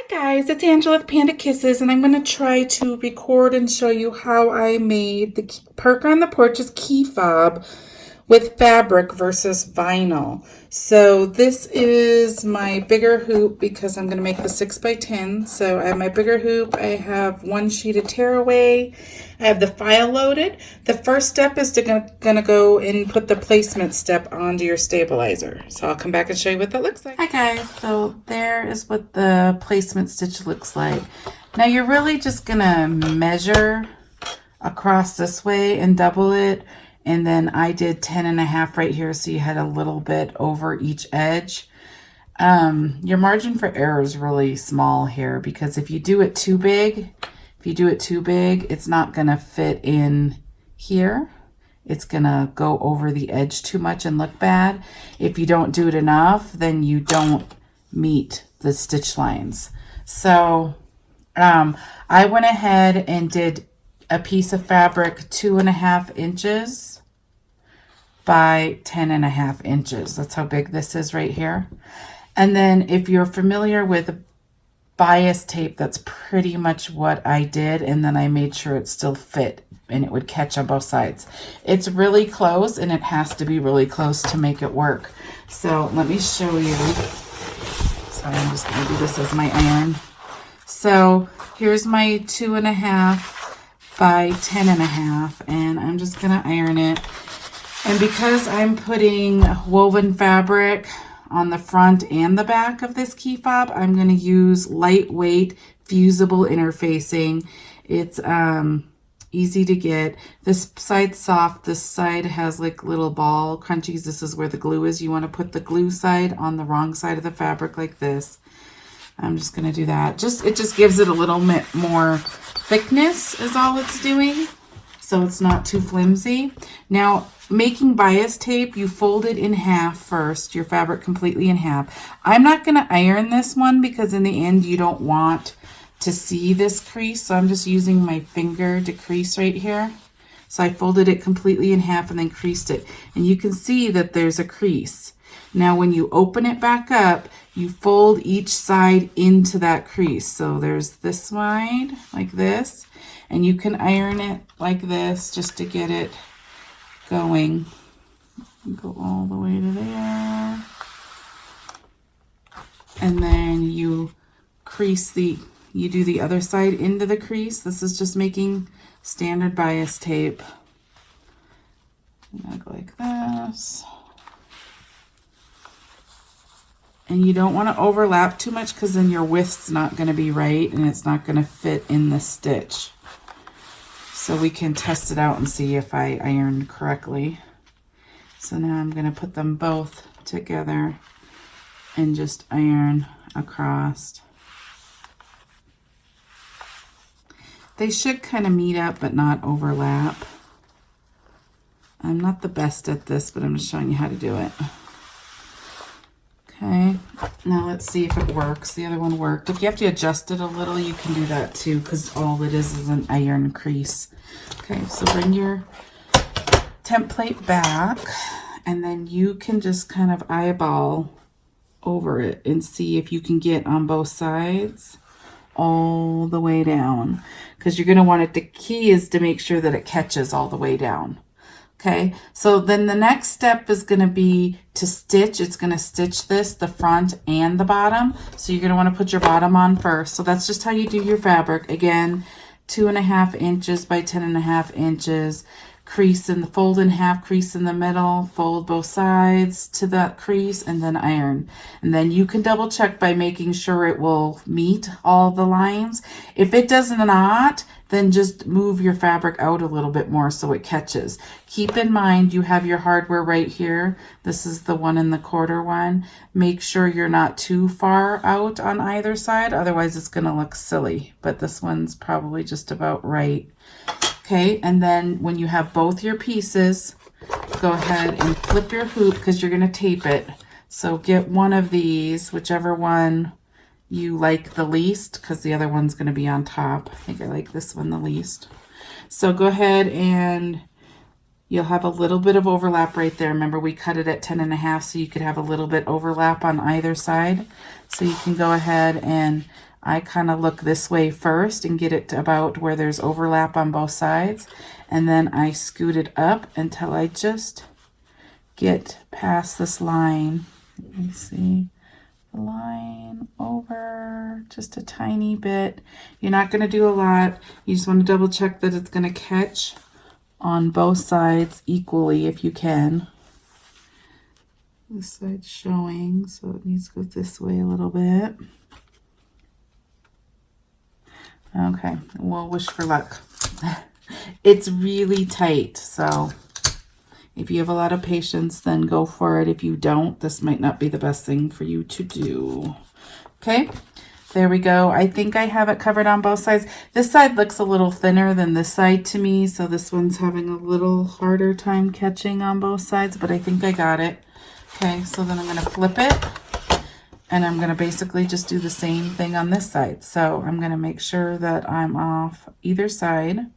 Guys, it's Angela with Panda Kisses, and I'm going to try to record and show you how I made the Perk on the Porch's key fob with fabric versus vinyl. So this is my bigger hoop because I'm going to make the 6x10. So I have my bigger hoop. I have one sheet of tearaway. I have the file loaded. The first step is gonna go and put the placement step onto your stabilizer. So I'll come back and show you what that looks like. Hi guys, so there is what the placement stitch looks like. Now you're really just gonna measure across this way and double it. And then I did 10.5 right here, so you had a little bit over each edge. Your margin for error is really small here because if you do it too big, it's not gonna fit in here. It's gonna go over the edge too much and look bad. If you don't do it enough, then you don't meet the stitch lines. So I went ahead and did a piece of fabric 2.5 inches by 10.5 inches. That's how big this is right here. And then if you're familiar with bias tape, that's pretty much what I did. And then I made sure it still fit and it would catch on both sides. It's really close and it has to be really close to make it work. So let me show you. Sorry, I'm just gonna do this as my iron. So here's my 2.5 by 10.5, and I'm just gonna iron it. And because I'm putting woven fabric on the front and the back of this key fob, I'm gonna use lightweight fusible interfacing. It's easy to get. This side's soft, this side has like little ball crunchies. This is where the glue is. You wanna put the glue side on the wrong side of the fabric like this. I'm just gonna do that. It just gives it a little bit more thickness is all it's doing, so it's not too flimsy. Now, making bias tape, you fold it in half first, your fabric completely in half. I'm not gonna iron this one because in the end you don't want to see this crease, so I'm just using my finger to crease right here. So I folded it completely in half and then creased it, and you can see that there's a crease. Now when you open it back up, you fold each side into that crease. So there's this side like this, and you can iron it like this just to get it going. Go all the way to there. And then you you do the other side into the crease. This is just making standard bias tape. I'm gonna go like this. And you don't want to overlap too much because then your width's not going to be right and it's not going to fit in the stitch. So we can test it out and see if I ironed correctly. So now I'm going to put them both together and just iron across. They should kind of meet up but not overlap. I'm not the best at this, but I'm just showing you how to do it. Okay, now let's see if it works. The other one worked. If you have to adjust it a little, you can do that too, because all it is an iron crease. Okay, so bring your template back, and then you can just kind of eyeball over it and see if you can get on both sides all the way down, because you're going to want it. The key is to make sure that it catches all the way down. Okay, so then the next step is going to be to stitch. It's going to stitch this, the front and the bottom. So you're going to want to put your bottom on first. So that's just how you do your fabric. Again, 2.5 inches by 10.5 inches. Crease in the fold in half, crease in the middle, fold both sides to that crease, and then iron. And then you can double check by making sure it will meet all the lines. If it does not, then just move your fabric out a little bit more so it catches. Keep in mind you have your hardware right here. This is the 1 1/4 one. Make sure you're not too far out on either side, otherwise it's gonna look silly. But this one's probably just about right. Okay, and then when you have both your pieces, go ahead and flip your hoop because you're gonna tape it. So get one of these, whichever one you like the least, because the other one's going to be on top. I think I like this one the least. So go ahead and you'll have a little bit of overlap right there. Remember, we cut it at 10.5, so you could have a little bit overlap on either side. So you can go ahead and I kind of look this way first and get it to about where there's overlap on both sides. And then I scoot it up until I just get past this line. Let me see. The line over just a tiny bit. You're not going to do a lot. You just want to double check that it's going to catch on both sides equally if you can. This side's showing, so it needs to go this way a little bit. Okay, we'll wish for luck. It's really tight, so if you have a lot of patience, then go for it. If you don't, this might not be the best thing for you to do. Okay, there we go. I think I have it covered on both sides. This side looks a little thinner than this side to me, so this one's having a little harder time catching on both sides, but I think I got it. Okay, so then I'm going to flip it. And I'm going to basically just do the same thing on this side. So I'm going to make sure that I'm off either side.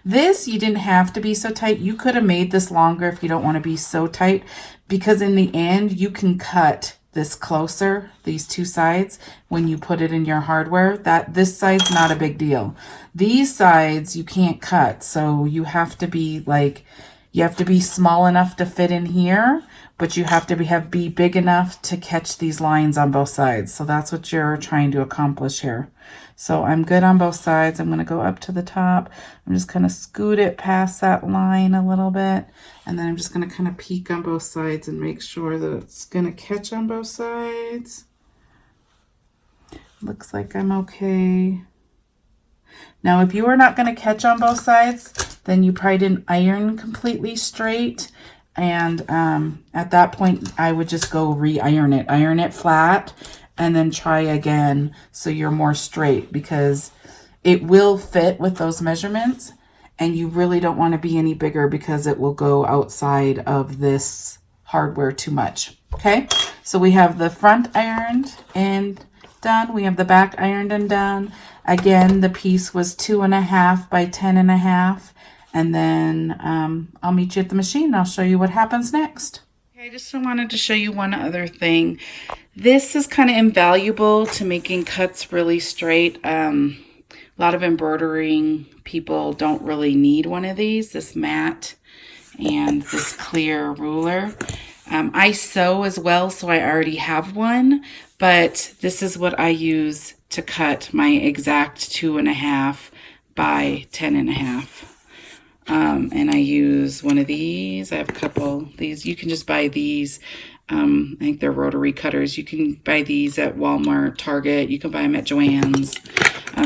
This, you didn't have to be so tight. You could have made this longer if you don't want to be so tight, because in the end, you can cut this closer, these two sides, when you put it in your hardware. That this side's not a big deal. These sides, you can't cut. So you have to be like, you have to be small enough to fit in here, but you have to be big enough to catch these lines on both sides. So that's what you're trying to accomplish here. So I'm good on both sides. I'm going to go up to the top. I'm just going to scoot it past that line a little bit. And then I'm just going to kind of peek on both sides and make sure that it's going to catch on both sides. Looks like I'm okay. Now, if you are not going to catch on both sides, then you probably didn't iron completely straight. And at that point, I would just go re-iron it. Iron it flat and then try again so you're more straight, because it will fit with those measurements. And you really don't want to be any bigger because it will go outside of this hardware too much. Okay, so we have the front ironed and done. We have the back ironed and done. Again, the piece was 2.5 by 10.5. And then I'll meet you at the machine and I'll show you what happens next. Okay, I just wanted to show you one other thing. This is kind of invaluable to making cuts really straight. A lot of embroidering people don't really need one of these, this mat and this clear ruler. I sew as well, so I already have one, but this is what I use to cut my exact 2.5 by 10.5. And I use one of these. I have a couple. These, you can just buy these. I think they're rotary cutters. You can buy these at Walmart, Target. You can buy them at Joann's.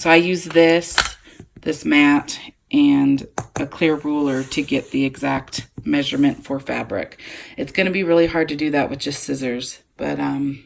So I use this mat, and a clear ruler to get the exact measurement for fabric. It's going to be really hard to do that with just scissors, but I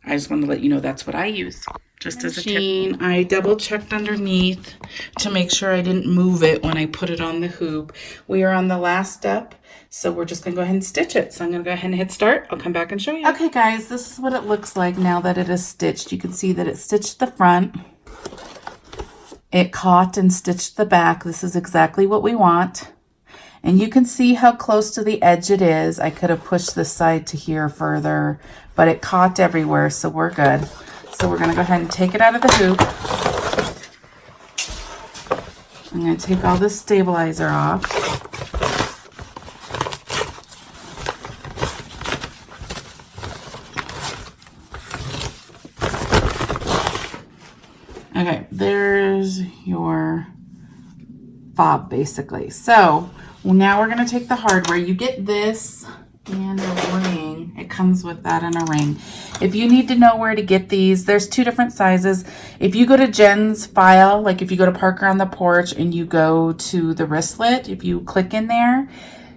just want to let you know that's what I use. Just as a tip. I double checked underneath to make sure I didn't move it when I put it on the hoop. We are on the last step, so we're just going to go ahead and stitch it. So I'm going to go ahead and hit start. I'll come back and show you. Okay, guys, this is what it looks like now that it is stitched. You can see that it stitched the front. It caught and stitched the back. This is exactly what we want. And you can see how close to the edge it is. I could have pushed this side to here further, but it caught everywhere, so we're good. So we're going to go ahead and take it out of the hoop. I'm going to take all this stabilizer off. Okay, there's your fob basically. So now we're going to take the hardware. You get this and a ring. It comes with that and a ring. If you need to know where to get these, there's 2 different sizes. If you go to Jen's file, like if you go to Parker on the Porch and you go to the wristlet, if you click in there,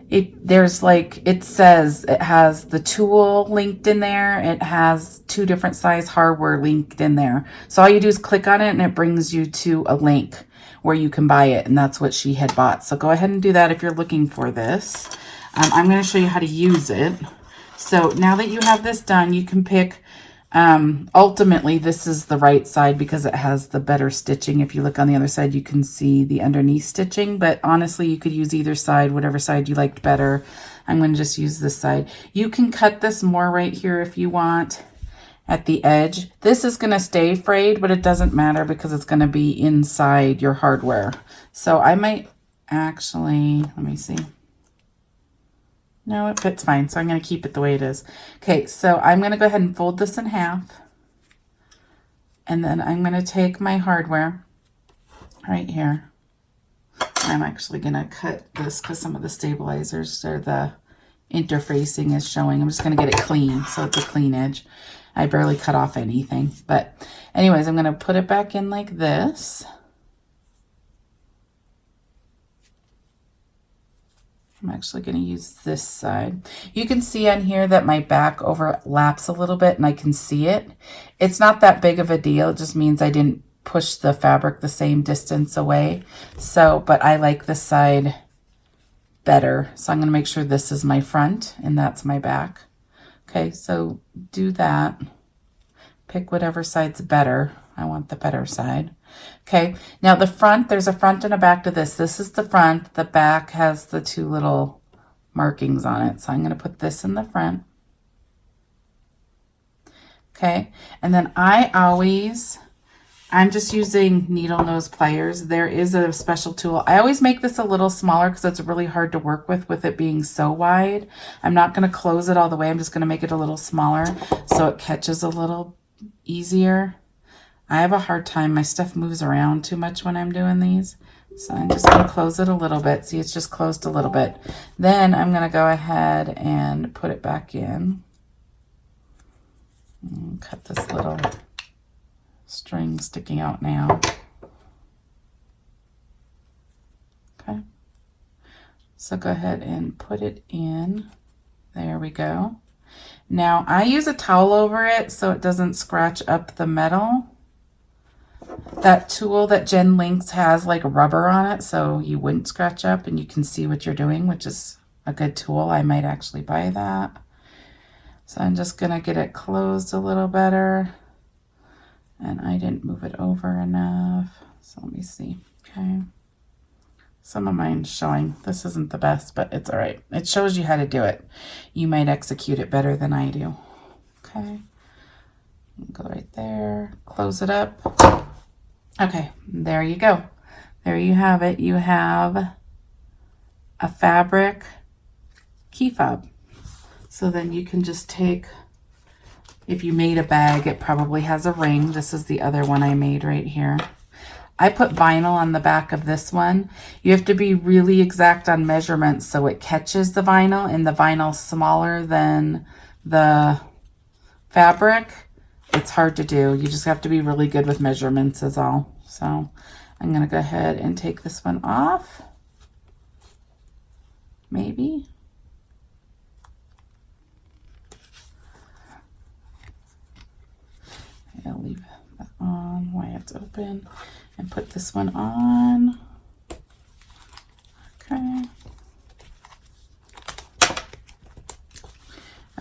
there's like, it says it has the tool linked in there. It has 2 different size hardware linked in there. So all you do is click on it and it brings you to a link where you can buy it. And that's what she had bought. So go ahead and do that if you're looking for this. I'm going to show you how to use it. So now that you have this done, you can pick, ultimately this is the right side because it has the better stitching. If you look on the other side, you can see the underneath stitching, but honestly, you could use either side, whatever side you liked better. I'm going to just use this side. You can cut this more right here if you want. at the edge. This is going to stay frayed, but it doesn't matter because it's going to be inside your hardware. So I might actually, let me see. No, it fits fine. So I'm going to keep it the way it is. Okay, so I'm going to go ahead and fold this in half. And then I'm going to take my hardware right here. I'm actually going to cut this because some of the stabilizers or the interfacing is showing. I'm just going to get it clean so it's a clean edge. I barely cut off anything. But anyways, I'm going to put it back in like this. I'm actually going to use this side. You can see on here that my back overlaps a little bit and I can see it. It's not that big of a deal. It just means I didn't push the fabric the same distance away. So, but I like this side better. So I'm going to make sure this is my front and that's my back. Okay, so do that. Pick whatever side's better. I want the better side. Okay, now the front, there's a front and a back to this. This is the front. The back has the two little markings on it. So I'm going to put this in the front. Okay, and then I'm just using needle nose pliers. There is a special tool. I always make this a little smaller because it's really hard to work with it being so wide. I'm not going to close it all the way. I'm just going to make it a little smaller so it catches a little easier. I have a hard time. My stuff moves around too much when I'm doing these. So I'm just going to close it a little bit. See, it's just closed a little bit. Then I'm going to go ahead and put it back in. And cut this little string sticking out now. Okay. So go ahead and put it in. There we go. Now I use a towel over it so it doesn't scratch up the metal. That tool that Jen Links has like rubber on it so you wouldn't scratch up and you can see what you're doing, which is a good tool. I might actually buy that. So I'm just going to get it closed a little better. And I didn't move it over enough. So let me see. Okay. Some of mine's showing. This isn't the best, but it's all right. It shows you how to do it. You might execute it better than I do. Okay. Go right there. Close it up. Okay. There you go. There you have it. You have a fabric key fob. So then you can just take, if you made a bag, it probably has a ring. This is the other one I made right here. I put vinyl on the back of this one. You have to be really exact on measurements so it catches the vinyl, and the vinyl's smaller than the fabric. It's hard to do. You just have to be really good with measurements is all. So I'm going to go ahead and take this one off. Maybe. I'll leave that on while it's open and put this one on. Okay.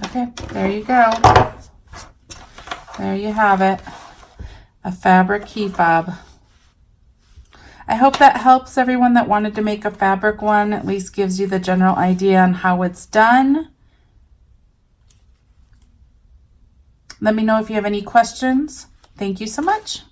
Okay, there you go. There you have it. A fabric key fob. I hope that helps everyone that wanted to make a fabric one. At least gives you the general idea on how it's done. Let me know if you have any questions. Thank you so much.